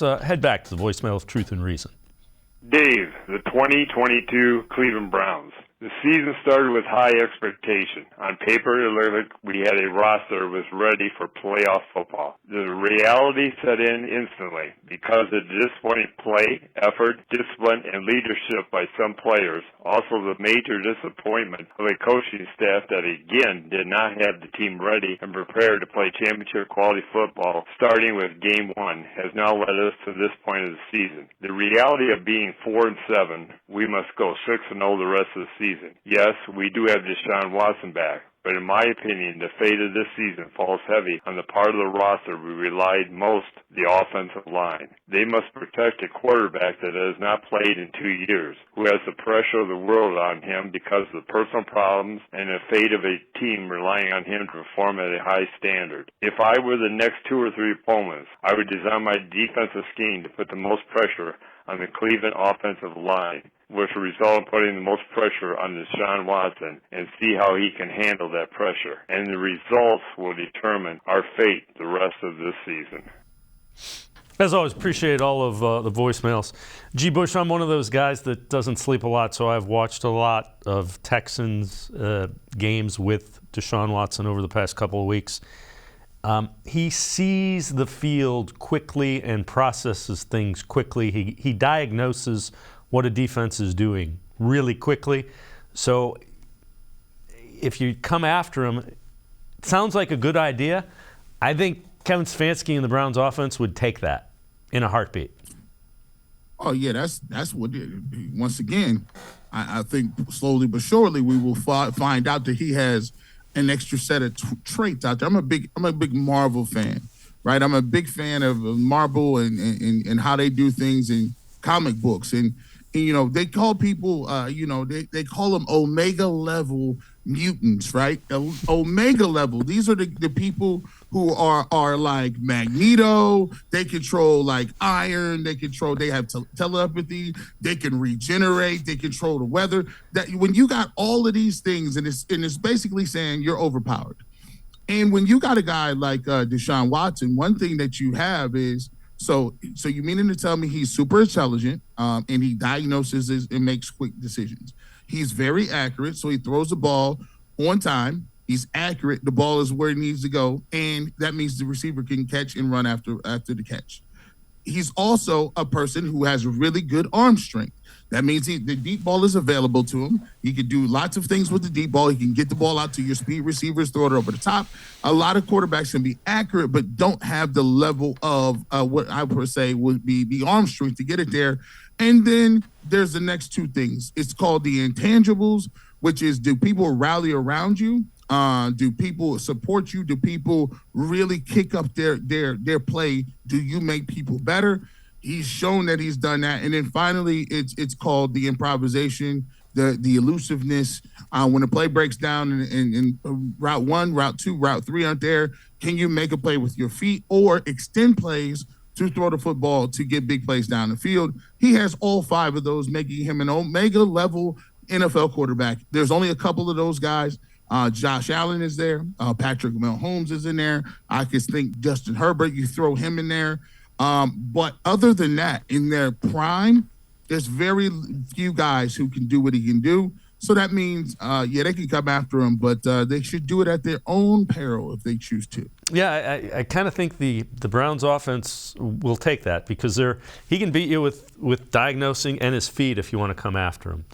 let's head back to the voicemail of Truth and Reason. Dave, the 2022 Cleveland Browns. The season started with high expectation. On paper, it looked like we had a roster that was ready for playoff football. The reality set in instantly because of the disappointing play, effort, discipline, and leadership by some players. Also, the major disappointment of a coaching staff that again did not have the team ready and prepared to play championship quality football starting with game 1 has now led us to this point of the season. The reality of being 4-7, we must go 6-0 the rest of the season. Yes, we do have Deshaun Watson back, but in my opinion, the fate of this season falls heavy on the part of the roster we relied most, the offensive line. They must protect a quarterback that has not played in 2 years, who has the pressure of the world on him because of the personal problems and the fate of a team relying on him to perform at a high standard. If I were the next 2 or 3 opponents, I would design my defensive scheme to put the most pressure on the Cleveland offensive line, which will result in putting the most pressure on Deshaun Watson and see how he can handle that pressure. And the results will determine our fate the rest of this season. As always, appreciate all of the voicemails. G. Bush, I'm one of those guys that doesn't sleep a lot, so I've watched a lot of Texans games with Deshaun Watson over the past couple of weeks. He sees the field quickly and processes things quickly. He diagnoses what a defense is doing really quickly. So if you come after him, it sounds like a good idea. I think Kevin Stefanski and the Browns offense would take that in a heartbeat. Oh, yeah, that's what once again, I think slowly but surely we will find out that he has an extra set of traits out there. I'm a big Marvel fan, right? I'm a big fan of Marvel and how they do things in comic books. And you know, they call people, they call them Omega level mutants, right? Omega level. These are the people who are like Magneto. They control like iron. They have telepathy. They can regenerate. They control the weather. That when you got all of these things, and it's basically saying you're overpowered. And when you got a guy like Deshaun Watson, one thing that you have is, so you meaning to tell me he's super intelligent, and he diagnoses and makes quick decisions. He's very accurate, so he throws the ball on time. He's accurate. The ball is where it needs to go, and that means the receiver can catch and run after the catch. He's also a person who has really good arm strength. That means the deep ball is available to him. He can do lots of things with the deep ball. He can get the ball out to your speed receivers, throw it over the top. A lot of quarterbacks can be accurate, but don't have the level of what I would say would be the arm strength to get it there. And then there's the next 2 things. It's called the intangibles, which is, do people rally around you? Do people support you? Do people really kick up their play? Do you make people better? He's shown that he's done that. And then finally, it's called the improvisation, the elusiveness. When the play breaks down in route 1, route 2, route 3 aren't there, can you make a play with your feet or extend plays to throw the football to get big plays down the field? He has all 5 of those, making him an Omega level NFL quarterback. There's only a couple of those guys. Josh Allen is there. Patrick Mahomes is in there. I could think Justin Herbert, you throw him in there. But other than that, in their prime, there's very few guys who can do what he can do. So that means, they can come after him, but they should do it at their own peril if they choose to. Yeah, I kind of think the Browns offense will take that because he can beat you with diagnosing and his feet if you want to come after him.